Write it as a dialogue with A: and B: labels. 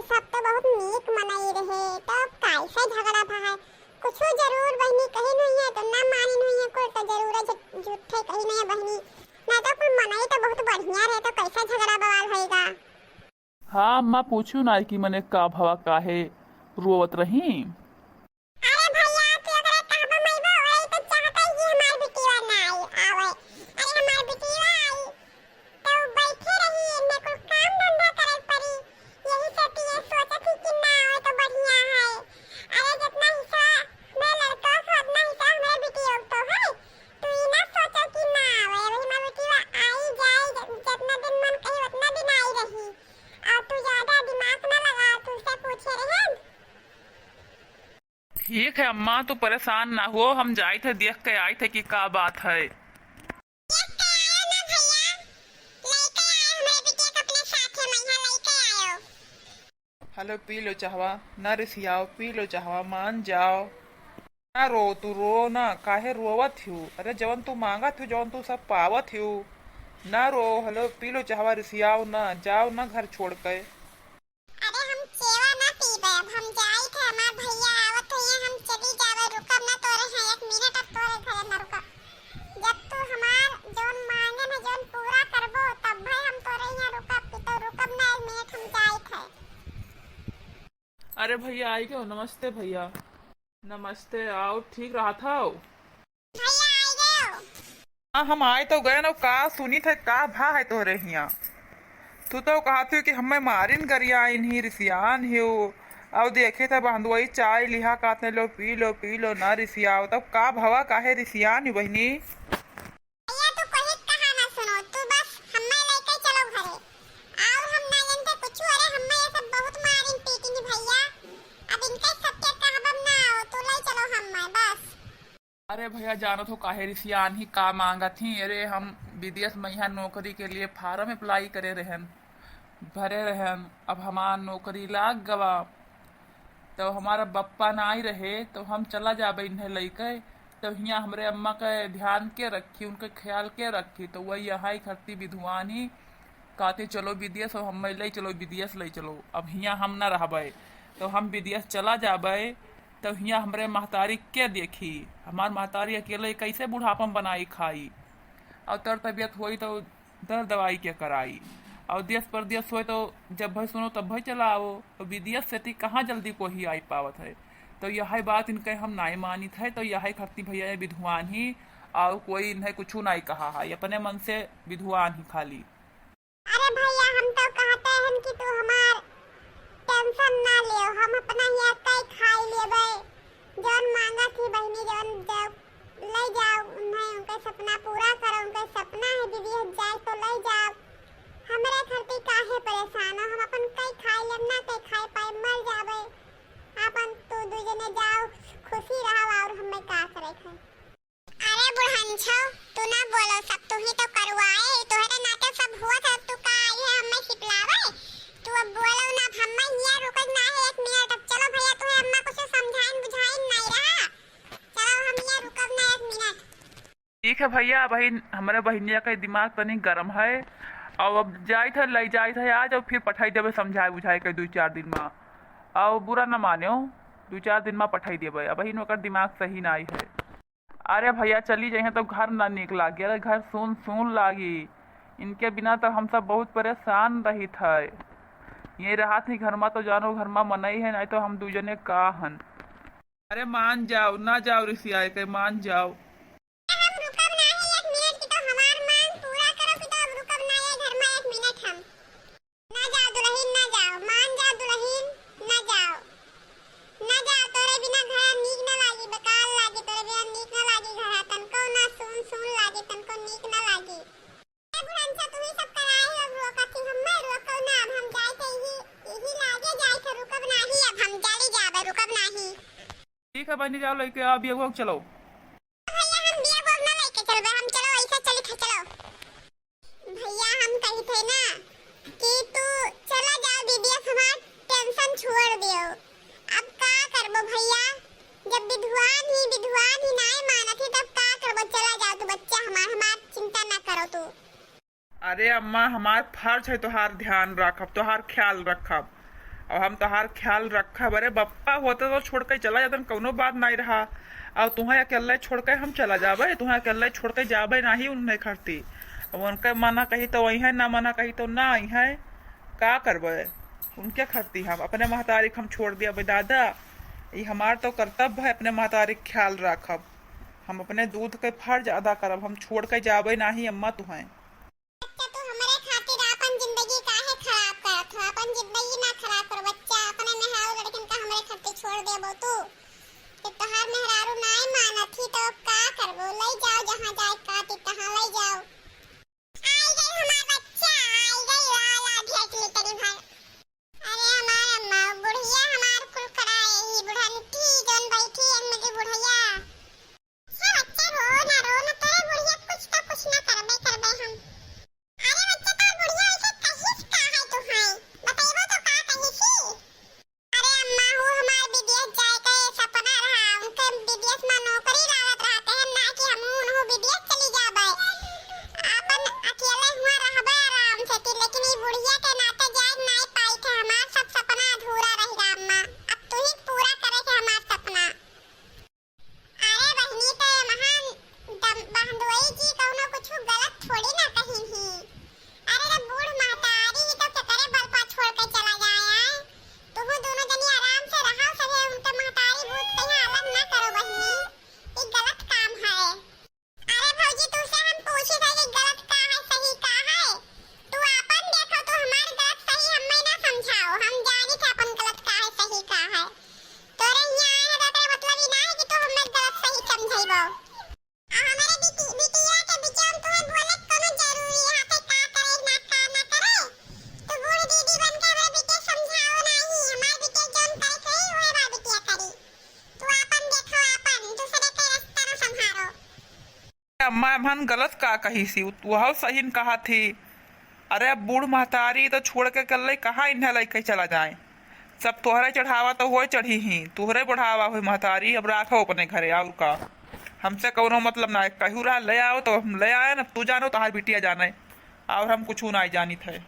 A: सब तो बहुत नीक मनाई रहे, तो कैसे झगड़ा भा है? कुछ जरूर बहनी कही नहीं है तो ना मानी नहीं है, कोई तो जरूर झूठे कही नहीं है बहनी, ना तो कोई मनाई तो बहुत बढ़िया रहे, तो कैसा झगड़ा बवाल होएगा?
B: हाँ अम्मा पूछू ना कि मने का भवा काहे रोवत रही।
A: अरे भैया तू अगर कहबा मैबो वही तो चाहता ही कि हमार बिटिया ना आई आवे। अरे हमार बिटिया आई तो बैठे रही, इनमें कुछ काम धंधा करे पड़ी, यही से तो ये सोचा थी कि ना आवे तो बढ़िया है। अरे जितना हिस्सा मैं लड़का को उतना हिस्सा हमारे बिटिया को तो है, तू ये ना सोचा कि ना आवे, वही हमार बिटिया आई जाए, जितना दिन मन कही उतना दिन आई रही। और तू ज्यादा दिमाग ना लगा, तू उससे पूछे रहे।
B: ठीक है अम्मा तू परेशान ना हो, हम जाए थे देख के आए थे कि का बात है। हेलो पी लो चाहवा ना रिसियाओ, पी लो चाहवा मान जाओ ना रो, तू रो ना, काहे रोवत हूँ? अरे जवन तू मांगत हूँ जवन तू सब पावत हूँ, ना रो। हेलो पी लो चाहवा रिसियाओ ना, जाओ ना घर छोड़ के।
A: अरे हम सेवा ना पीबे, अब हम जाई थे, हमार भैया आवत है, हम चली जावे, रुकब ना तोरे हैं 1 मिनट, अब तोरे घरे ना रुकब। जब तू हमार जोन मांगे ना जोन पूरा करबो तब भाई हम तोरे यहाँ रुकब, तो रुकब ना 1 मिनट, हम जाई थे।
B: अरे भैया आई क्यों? नमस्ते भैया। नमस्ते, आओ ठीक रहा था।
A: भैया आई गए हो?
B: हाँ हम आए तो गए ना, का सुनी थे का भा है तोरे हिया? तू तो कहती हो कि हमें मारिन गरिया इन्हीं रिसियान हियो। अब देखे थे बंधुआई चाय लिहा कातने लो पी लो ना रिसियाओ, तब का भवा काहे रिसियान ही बहनी?
A: भैया तू कोई कहा ना सुनो, तू बस हमें लेके चलो घरे, और हम ना जानते कुछ। अरे हमें ये सब बहुत मारिन पीटिन भैया, अब इनके सबके कहबम ना आओ, तू ले चलो हमें बस।
B: अरे भैया जानो तो काहे रिसियान ही का मांगा थी? अरे हम विदेश में यहाँ नौकरी के लिए फार्म अप्लाई करे रहन, भरे रहन, अब हमार नौकरी लाग गवा, तो हमारा बप्पा ना आई रहे तो हम चला जाबे इन्हें लेके, तो यहाँ हमरे अम्मा के ध्यान के रखी, उनके ख्याल के रखी, तो वही यहाँ ही खरती विधवान ही कहती चलो विदेश, और हम ले चलो विदेश ले चलो। अब यहाँ हम ना रहबे तो हम विदेश चला जाबे, तो यहाँ हमरे महतारी के देखी? हमार महतारी अकेले कैसे बुढ़ापा में बनाई खाई? और तर तबियत हुई तो दर दवाई के कराई, और देश परदेश हुए तो जब भाई सुनो तब भाई चला आओ, तो विदेश से थी कहाँ जल्दी को ही आई पावत है। तो यही बात इनके हम नहीं मानी थे, तो यही खरती भैया विधवान ही, और कोई इन्हें कुछ नहीं कहा है, अपने मन से विधवान ही खाली।
A: अरे भैया हम तो कहते हैं कि तू हमार टेंशन ना लियो, हम अपना यहाँ कई खाई लेबे, जोन मांगा थी बहनी जोन जब ले जाओ उन्हें, उनके सपना पूरा करो, उनके सपना है दीदी जाए तो ले जाओ, हमरे खरती काहे परेशान हो? हम अपन कई खाई लेब ना, कई खाई पाए मर जाबे, अपन तू दुजने जाओ खुशी रहो, और हमें का करे थे। अरे बुढ़न छो, तू ना बोलो, सब तू ही तो करवाए, तोहरे नाते सब हुआ था, तू का आई है हमें छिपलावे? तू अब बोलो ना, अब हमें यहाँ रुकज ना है 1 मिनट, अब चलो भैया, तुम्हें अम्मा कुछ समझाइन बुझाइन नहीं रहा, चलो हम यहाँ रुकब ना 1 मिनट।
B: ठीक है भैया, भाई हमारे बहनिया का दिमाग तनी गर्म है, और अब जाए थे ले जाए थे आज, और फिर पठाई देवे समझाए बुझाए के 2-4 दिन में, और बुरा न मानो 2-4 दिन में पठाई देवे, अब ही नौकर दिमाग सही ना आई है। अरे भैया चली जाइए तो घर ना निक लागी, अरे घर सुन सुन लागी, इनके बिना तो हम सब बहुत परेशान रही थे। ये रहा थी घर में तो जानो घर में मनई है, नहीं तो हम दूजने का हन। अरे मान जाओ ना, जाओ रिसिया के मान जाओ।
A: हम रुकब ना है 1 मिनट की, तो हमार मांग पूरा करो कि तो अब रुकब ना है घर में 1 मिनट हम। ना जाओ दुल्हन ना जाओ, मान जाओ दुल्हन, ना जाओ ना जाओ, तोरे बिना घर नीक ना लागी, बेकार लागी, तोरे बिना नीक ना लागी घर, तनको ना सुन सुन लागी, तनको नीक ना लागी। ए बुढ़न सा तुम्ही सब कराए हो, रोकती हमें रोको ना, अब हम जाए थे यही लागे जाए थे, रुकब ना ही, अब हम चली जाबे, रुकब ना ही।
B: ठीक है बहनी जाओ लेके अब ये चलो।
A: भैया हम बिया बोल ना लेके चलबे, हम चलो ऐसे चली थे, चलो भैया हम कही थे ना कि तू चला जाओ विदेश, हमार टेंशन छोड़ दियो, अब का करबो भैया, जब विधवान ही नहीं माना थी, तब का करबो, चला जाओ तू बच्चा हमार चिंता ना करो तू।
B: अरे अम्मा हमार फर्ज है तोहार ध्यान रखब, तोहार ख्याल रखब, अब हम तोहार ख्याल रखा बरे बप्पा होते तो छोड़ के चला जाता कौनो बात नहीं रहा। अब तुम्हें अकेले छोड़ के हम चला जाबे, तुम्हें अकेले छोड़ के जाबे नहीं उन्हें खरती। अब उनके मना कही तो वही है, ना मना कही तो ना ही है, का करबे उनके खरती। हम अपने महतारी हम छोड़ दिया भाई दादा, ये हमार तो कर्तव्य है अपने महतारी ख्याल रखब। हम अपने दूध के फर्ज अदा करब, हम छोड़ के जाबे नहीं अम्मा तुम्हें।
A: बच्चा तू हमारे खातिर अपन जिंदगी काहे खराब करत हो? अपन जिंदगी ना खराब कर बच्चा, अपने मेहरारू लड़कन का हमारे खातिर छोड़ देबो तू। कि तोहार मेहरारू नाई मानत ही तो का करबो? ले जाओ जहां जाए काती तहां ले जाओ। आई गई हमार बच्चा, आई गई लाला भेट ले तनी भाई। अरे हमार अम्मा बुढ़िया हमार कुल कराए ही बुढ़ंती जौन बैठी है मेरी बुढ़िया। अच्छा बच्चा रो ना तेरे बुढ़िया कुछ ना करबे हम। अरे बच्चा तो बुढ़िया ऐसे कहिस का है तू है? बताइबो तो का कहिसी? अरे अम्मा हो हमार विदेश जाए के सपना रहा, उनके विदेश में नौकरी लागत रहते हैं ना कि हम उन्हों विदेश चली जाबे। अपन अकेले हुआ रहबे आराम से कि लेकिन ये बुढ़िया के नाते जाए नहीं पाई थे, हमार सब सपना अधूरा रह गया अम्मा। अब तू ही पूरा करे के हमार सपना। अरे बहनी तो महान बहनोई जी कौनो कुछ गलत थोड़ी ना कही ही। अरे रे बूढ़ महतारी तो केकरे बल पर छोड़ के चला जाए है। तुम दोनों जनी आराम से रहो सहे, उनके महतारी भूत कहीं अलग ना करो बहनी, ये गलत काम है। अरे भौजी तुझसे हम पूछी था कि गलत का है सही का है? तू अपन देखो, तू हमार गलत सही हमें ना समझाओ, हम जानी थे अपन गलत का है सही का है। तोरे यहाँ आए है तो मतलब ये ना है कि तू हमें गलत सही समझाइबो। हमारे बिटिया के बीच में तुम्हें बोले कोनो जरूरी है पे का करे ना करे। तो बूढ़ दीदी बन के हमारे बिटिया समझाओ नहीं, हमारे बिटिया जोन करे सही वही हमारे बिटिया करी। तू अपन देखो, अपन दूसरे के रास्ता ना संभालो।
B: अम्मा हम गलत का कही सी, वह सही न कहा थी। अरे अब बूढ़ महतारी तो छोड़ के कल कहाँ इन्हें लेके चला जाए, सब तोहरे चढ़ावा तो हो चढ़ी ही, तुहरे बढ़ावा हुई महतारी, अब राखो अपने घरे और का हमसे कौनो मतलब ना है। कहू रहा ले आओ तो हम ले आए ना, तू जानो तहार बिटिया जाने और हम कुछ नहीं जानी थे।